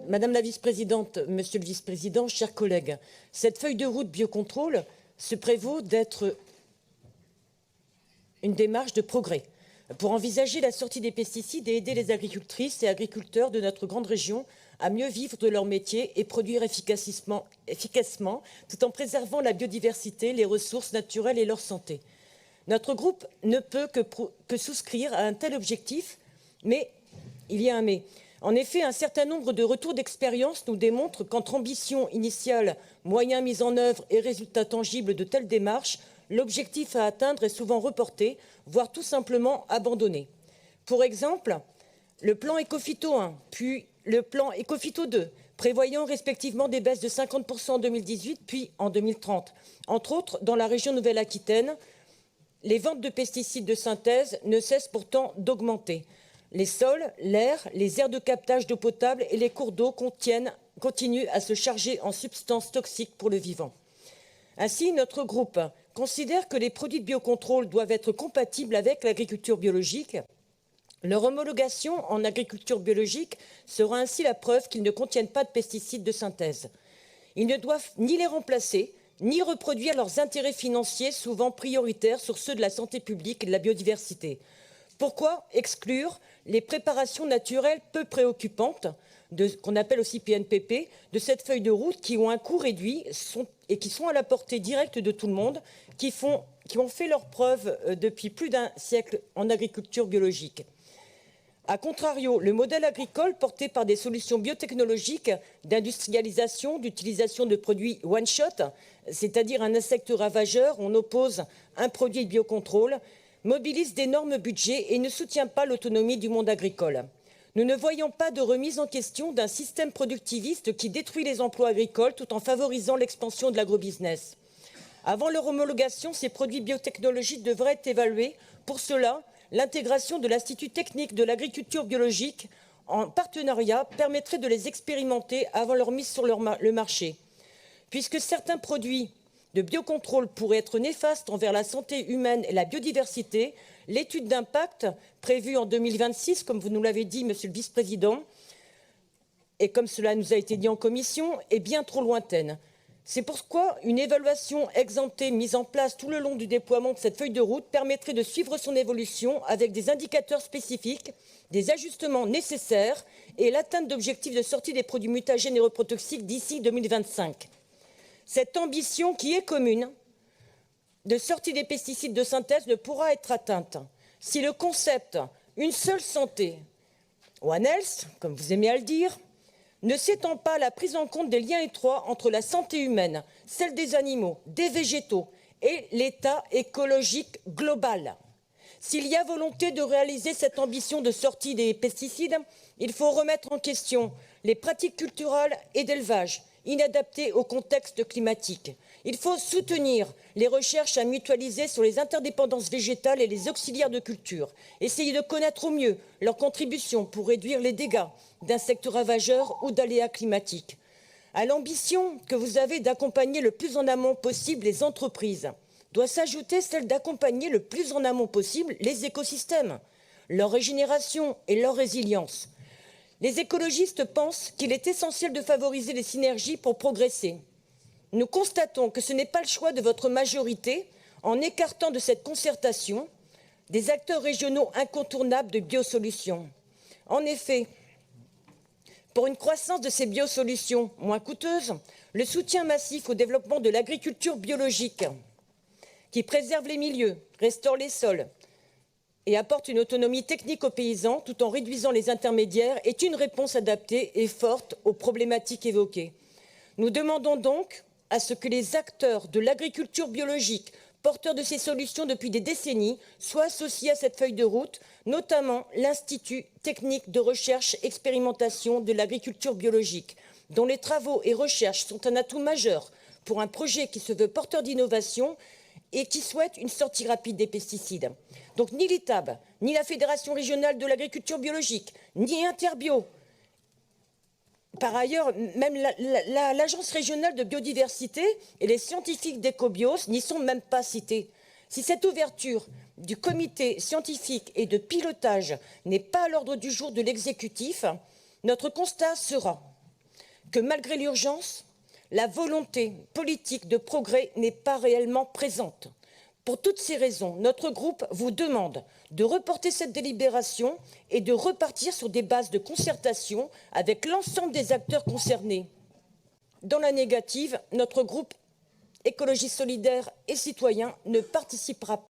Madame la vice-présidente, monsieur le vice-président, chers collègues, cette feuille de route biocontrôle se prévaut d'être une démarche de progrès pour envisager la sortie des pesticides et aider les agricultrices et agriculteurs de notre grande région à mieux vivre de leur métier et produire efficacement tout en préservant la biodiversité, les ressources naturelles et leur santé. Notre groupe ne peut que souscrire à un tel objectif, mais il y a un mais. En effet, un certain nombre de retours d'expérience nous démontrent qu'entre ambition initiale, moyens mis en œuvre et résultats tangibles de telles démarches, l'objectif à atteindre est souvent reporté, voire tout simplement abandonné. Pour exemple, le plan Ecophyto 1, puis le plan Ecophyto 2, prévoyant respectivement des baisses de 50% en 2018, puis en 2030. Entre autres, dans la région Nouvelle-Aquitaine, les ventes de pesticides de synthèse ne cessent pourtant d'augmenter. Les sols, l'air, les aires de captage d'eau potable et les cours d'eau continuent à se charger en substances toxiques pour le vivant. Ainsi, notre groupe considère que les produits de biocontrôle doivent être compatibles avec l'agriculture biologique. Leur homologation en agriculture biologique sera ainsi la preuve qu'ils ne contiennent pas de pesticides de synthèse. Ils ne doivent ni les remplacer, ni reproduire leurs intérêts financiers souvent prioritaires sur ceux de la santé publique et de la biodiversité. Pourquoi exclure les préparations naturelles peu préoccupantes, qu'on appelle aussi PNPP, de cette feuille de route qui ont un coût réduit et qui sont à la portée directe de tout le monde, qui ont fait leurs preuves depuis plus d'un siècle en agriculture biologique. A contrario, le modèle agricole porté par des solutions biotechnologiques d'industrialisation, d'utilisation de produits one-shot, c'est-à-dire un insecte ravageur, on oppose un produit de biocontrôle, mobilise d'énormes budgets et ne soutient pas l'autonomie du monde agricole. Nous ne voyons pas de remise en question d'un système productiviste qui détruit les emplois agricoles tout en favorisant l'expansion de l'agrobusiness. Avant leur homologation, ces produits biotechnologiques devraient être évalués. Pour cela, l'intégration de l'Institut technique de l'agriculture biologique en partenariat permettrait de les expérimenter avant leur mise sur le marché. Puisque certains produits de biocontrôle pourraient être néfastes envers la santé humaine et la biodiversité, l'étude d'impact prévue en 2026, comme vous nous l'avez dit, monsieur le vice-président, et comme cela nous a été dit en commission, est bien trop lointaine. C'est pourquoi une évaluation exemptée mise en place tout le long du déploiement de cette feuille de route permettrait de suivre son évolution avec des indicateurs spécifiques, des ajustements nécessaires et l'atteinte d'objectifs de sortie des produits mutagènes et reprotoxiques d'ici 2025. Cette ambition qui est commune de sortie des pesticides de synthèse ne pourra être atteinte si le concept « une seule santé » One Health, comme vous aimez à le dire, ne s'étend pas à la prise en compte des liens étroits entre la santé humaine, celle des animaux, des végétaux et l'état écologique global. S'il y a volonté de réaliser cette ambition de sortie des pesticides, il faut remettre en question les pratiques culturelles et d'élevage inadaptées au contexte climatique. Il faut soutenir les recherches à mutualiser sur les interdépendances végétales et les auxiliaires de culture, essayer de connaître au mieux leurs contributions pour réduire les dégâts d'insectes ravageurs ou d'aléas climatiques. À l'ambition que vous avez d'accompagner le plus en amont possible les entreprises, doit s'ajouter celle d'accompagner le plus en amont possible les écosystèmes, leur régénération et leur résilience. Les écologistes pensent qu'il est essentiel de favoriser les synergies pour progresser. Nous constatons que ce n'est pas le choix de votre majorité en écartant de cette concertation des acteurs régionaux incontournables de biosolutions. En effet, pour une croissance de ces biosolutions moins coûteuses, le soutien massif au développement de l'agriculture biologique, qui préserve les milieux, restaure les sols et apporte une autonomie technique aux paysans tout en réduisant les intermédiaires, est une réponse adaptée et forte aux problématiques évoquées. Nous demandons donc à ce que les acteurs de l'agriculture biologique, porteurs de ces solutions depuis des décennies, soient associés à cette feuille de route, notamment l'Institut technique de recherche et expérimentation de l'agriculture biologique, dont les travaux et recherches sont un atout majeur pour un projet qui se veut porteur d'innovation et qui souhaite une sortie rapide des pesticides. Donc ni l'ITAB, ni la Fédération régionale de l'agriculture biologique, ni Interbio, par ailleurs, même l'Agence régionale de biodiversité et les scientifiques d'Ecobios n'y sont même pas cités. Si cette ouverture du comité scientifique et de pilotage n'est pas à l'ordre du jour de l'exécutif, notre constat sera que malgré l'urgence, la volonté politique de progrès n'est pas réellement présente. Pour toutes ces raisons, notre groupe vous demande de reporter cette délibération et de repartir sur des bases de concertation avec l'ensemble des acteurs concernés. Dans la négative, notre groupe Écologie solidaire et citoyen ne participera pas